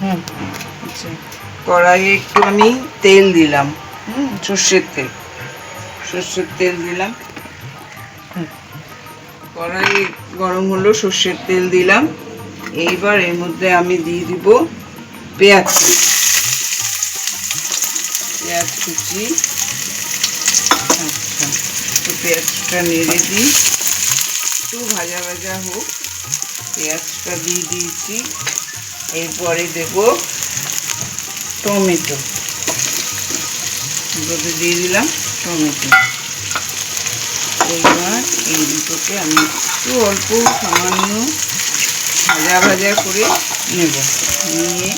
আচ্ছা, কড়াইয়ে একটু আমি তেল দিলাম, সর্ষের তেল দিলাম। কড়াই গরম হলো, সর্ষের তেল দিলাম। এইবার এর মধ্যে আমি দিয়ে দিব পেঁয়াজ কুচি। আচ্ছা, পেঁয়াজটা নেড়ে দিই, একটু ভাজা ভাজা হোক। পেঁয়াজটা দিয়ে দিয়েছি। এরপরে দেব টমেটো, দিয়ে দিলাম টমেটো। এইবার এই দুটোকে আমি একটু অল্প সামান্য ভাজা ভাজা করে নেব, নিয়ে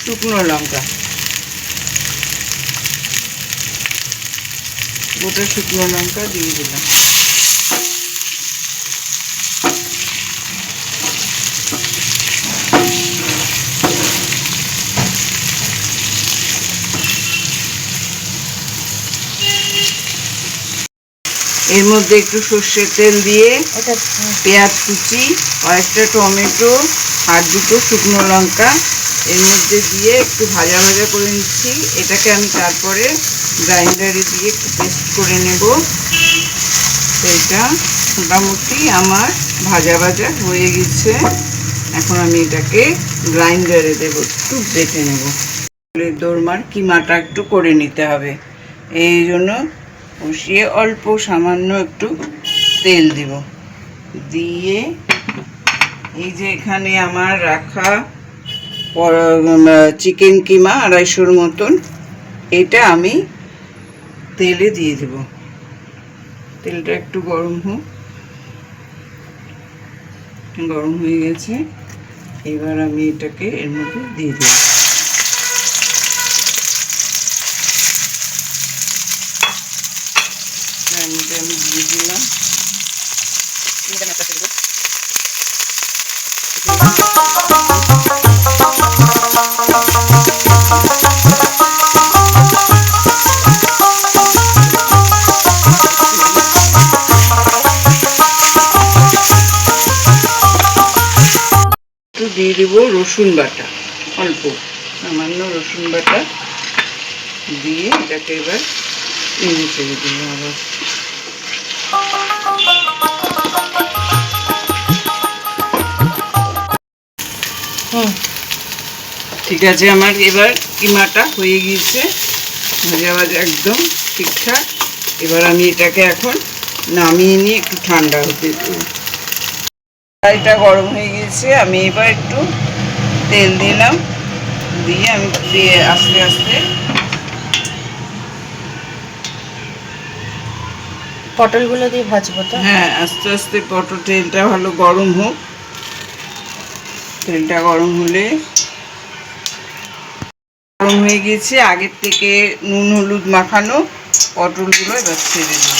শুকনো লঙ্কা, গোটা শুকনো লঙ্কা দিয়ে দিলাম। এর মধ্যে একটু সর্ষের তেল দিয়ে পেঁয়াজ কুচি, কয়েকটা টমেটো আর দুটো শুকনো লঙ্কা এর মধ্যে দিয়ে একটু ভাজা ভাজা করে নিচ্ছি। এটাকে আমি তারপরে গ্রাইন্ডারে দিয়ে একটু পেস্ট করে নেব। এটা মোটামুটি আমার ভাজা ভাজা হয়ে গেছে। এখন আমি এটাকে গ্রাইন্ডারে দেবো, একটু বেটে নেব। দোরমার কিমাটা একটু করে নিতে হবে, এই জন্য কষিয়ে অল্প সামান্য একটু তেল দিব। দিয়ে এই যে এখানে আমার রাখা চিকেন কিমা 250-র মতন, এটা আমি তেলে দিয়ে দেব। তেলটা একটু গরম হোক, গরম হয়ে গেছে। এবার আমি এটাকে এর মধ্যে দিয়ে দেব। আমি দিয়ে দিলাম। একটু দিয়ে দেবো রসুন বাটা, অল্প সামান্য রসুন বাটা দিয়ে এটাকে এবার নেড়ে চেড়ে দেব আবার। ঠিক আছে, আমার এবার কিমাটা হয়ে গিয়েছে, ভাজা ভাজা একদম ঠিকঠাক। এবার আমি এটাকে এখন নামিয়ে নিয়ে একটু ঠান্ডা হতে দেব। কড়াইটা গরম হয়ে গিয়েছে, আমি এবার একটু তেল দিলাম, দিয়ে আমি আস্তে আস্তে পটলগুলো দিয়ে ভাজবো তো? হ্যাঁ, আস্তে আস্তে তেলটা ভালো গরম হোক। তেলটা গরম হলে, গরম হয়ে গেছে, আগের থেকে নুন হলুদ মাখানো পটলগুলো এবার ছেড়ে দেব।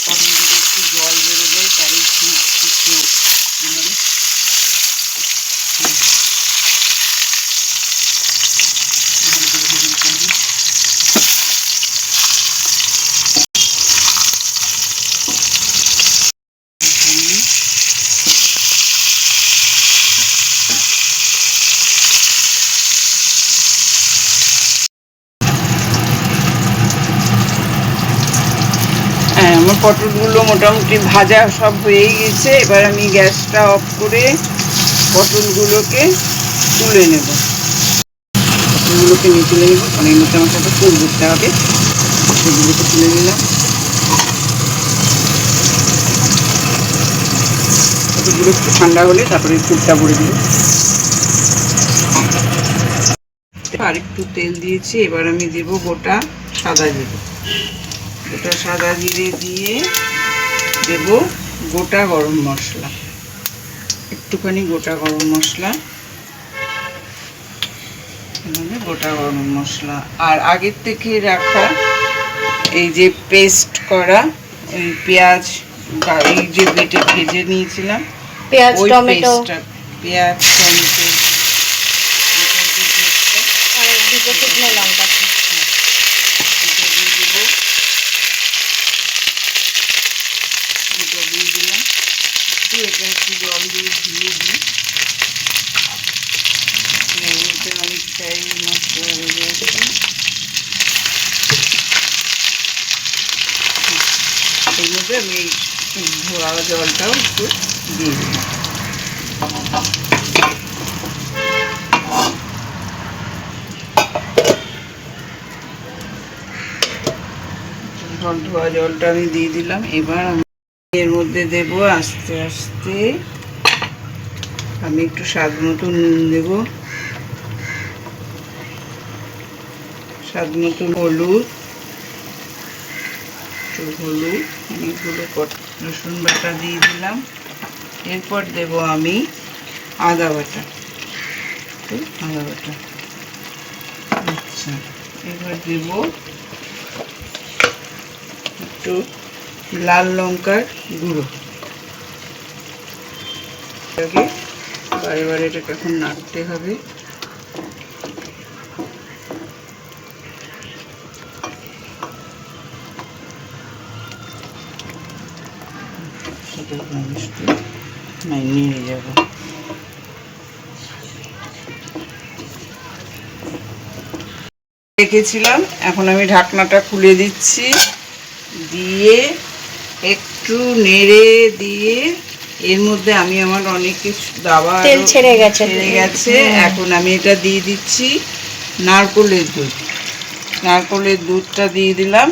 পটল থেকে একটু জল বেরোবে, তাই একটু আমার পটলগুলো মোটামুটি ভাজা সব হয়ে গেছে। এবার আমি গ্যাসটা অফ করে পটলগুলোকে তুলে নেব। পটলগুলোকে নিয়ে তুলে নেব, কারণ এই মধ্যে আমাকে একটা ফুল করতে হবে। সেগুলোকে তুলে নিলাম। পটলগুলো একটু ঠান্ডা হলে তারপরে ফুলটা ভরে দিব। আর একটু তেল দিয়েছি, এবার আমি দেব গোটা সাদা জিরে। গোটা সাদা জিরে দিয়ে দেব গোটা গরম মশলা, একটুখানি গোটা গরম মশলা, গোটা গরম মশলা। আর আগের থেকে রাখা এই যে পেস্ট করা এই পেঁয়াজ, এই যে বেটে ভেজে নিয়েছিলাম পেঁয়াজ, ওই টমেটো, পেস্টটা, পেঁয়াজ টমেটো আর দুটো শুকনো লঙ্কা। এটা দিয়ে দেবো, এটা দিয়ে দিলাম। এটা একটু জল দিয়ে ধুয়ে দিই। এটা অনেকটাই মশলা হয়ে গেছে। এর মধ্যে আমি ধোয়া জলটাও একটু দিয়ে দিলাম। ধোয়া জলটা আমি দিয়ে দিলাম। এবার আমি এর মধ্যে দেব আস্তে আস্তে, আমি একটু স্বাদ মতো নুন দেব, স্বাদ মতো হলুদ, একটু হলুদ, অনেকগুলো রসুন বাটা দিয়ে দিলাম। এরপর দেব আমি আদা বাটা, আদা বাটা। আচ্ছা, এবার দেব একটু লাল লঙ্কার গুঁড়ো। বারে বারে এটাকে এখন নাড়তে হবে। সেটাকে আমি একটু নিয়ে যাব। রেখেছিলাম, এখন আমি ঢাকনাটা খুলে দিচ্ছি, দিয়ে একটু নেড়ে দিয়ে এর মধ্যে আমি আমার অনেক কিছু দাবা তেল ছেড়ে গেছে। এখন আমি এটা দিয়ে দিচ্ছি নারকেলের দুধ। নারকেলের দুধটা দিয়ে দিলাম।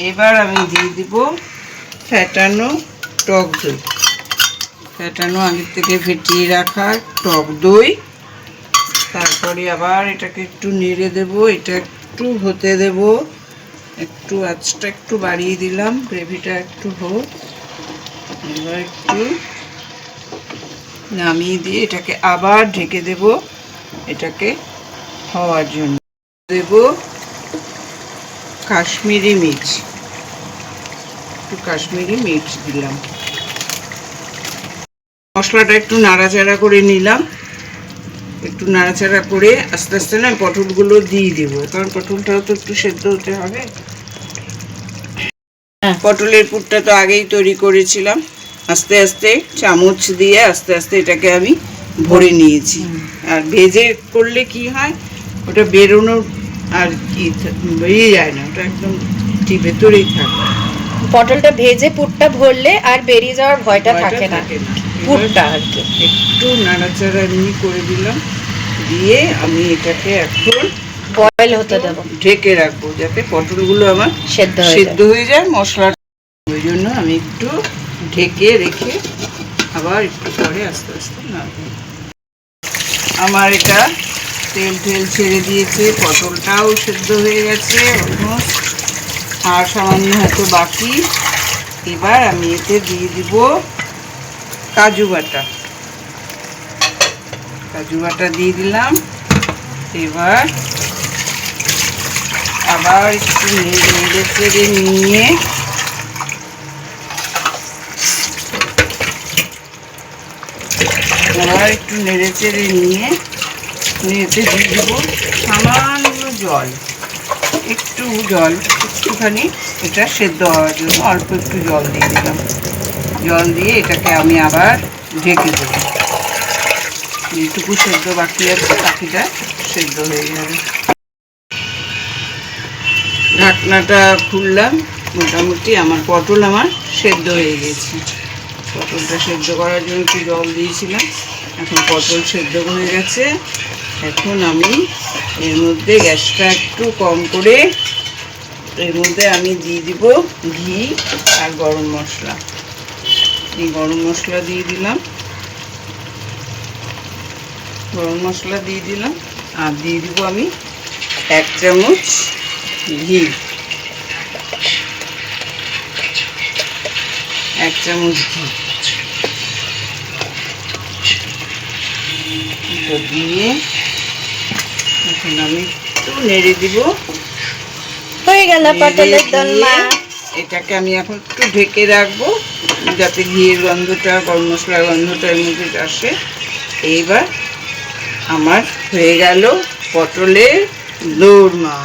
এবার আমি দিয়ে দিব ফ্যাটানো টক দই, ফ্যাটানো আগের থেকে ফেটিয়ে রাখা টক দই। তারপরে আবার এটাকে একটু নেড়ে দেব, এটা একটু হতে দেব, একটু আঁচটা একটু বাড়িয়ে দিলাম, গ্রেভিটা একটু হোক। এবার একটু নামিয়ে দিয়ে এটাকে আবার ঢেকে দেব, এটাকে হওয়ার জন্য। দেব কাশ্মীরি মির্চ, একটু কাশ্মীরি মির্চ দিলাম। মশলাটা একটু নাড়াচাড়া করে নিলাম, একটু নাড়াচাড়া করে আস্তে আস্তে না পটলগুলো দিয়ে দেবো, কারণ পটলটাও তো একটু সেদ্ধ হতে হবে। পটলের পুরটা তো আগেই তৈরি করেছিলাম। আস্তে আস্তে চামচ দিয়ে আস্তে আস্তে এটাকে আমি ভরে নিয়েছি। আর ভেজে করলে কি হয়, ওটা বেরোনোর আর কি বেরিয়ে যায় না, ওটা একদম ঠিক ভেতরেই থাকে। পটলটা ভেজে পুরটা ভরলে আর বেরিয়ে যাওয়ার ভয়টা থাকে না, পুরটা আর কি। একটু নাড়াচাড়া এমনি করে দিলাম, দিয়ে আমি এটাকে এখন বয়েল হতে দেবো, ঢেকে রাখবো যাতে পটলগুলো আমার সেদ্ধ হয়ে যায়। মশলা ওই জন্য আমি একটু ঢেকে রেখে আবার একটু পরে আস্তে আস্তে নাড়বো। আমার এটা তেল ছেড়ে দিয়েছে, পটলটাও সেদ্ধ হয়ে গেছে অলমোস্ট, আর সামান্য হয়তো বাকি। এবার আমি এতে দিয়ে দিব কাজু বাটা, কাজু বাটা দিয়ে দিলাম। এবার আবার একটু নেড়ে চেড়ে নিয়ে আবার একটু নেড়ে চেড়ে নিয়ে এতে দিয়ে দেবো সামান্য জল, একটুখানি এটা সেদ্ধ হওয়ার জন্য অল্প একটু জল দিয়ে দিলাম। জল দিয়ে এটাকে আমি আবার ঢেকে দেবো, এইটুকু সেদ্ধ বাকি আছে, বাকিটা সেদ্ধ হয়ে যাবে। ঢাকনাটা খুললাম, মোটামুটি আমার পটল সেদ্ধ হয়ে গেছে। পটলটা সেদ্ধ করার জন্য একটু জল দিয়েছিলাম, এখন পটল সেদ্ধ হয়ে গেছে। এখন আমি এর মধ্যে গ্যাসটা একটু কম করে এর মধ্যে আমি দিয়ে দিব ঘি আর গরম মশলা। এই গরম মশলা দিয়ে দিলাম, গরম মশলা দিয়ে দিলাম, আর দিয়ে দিব আমি 1 চামচ ঘি, 1 চামচ ঘি দিয়ে এখন আমি একটু নেড়ে দিব। হয়ে গেল পটলের দোলমা। এটাকে আমি এখন একটু ঢেকে রাখবো যাতে ঘিয়ের গন্ধটা, গরম মশলার গন্ধটা এর মধ্যে আসে। এইবার আমার হয়ে গেল পটলের দোরমা।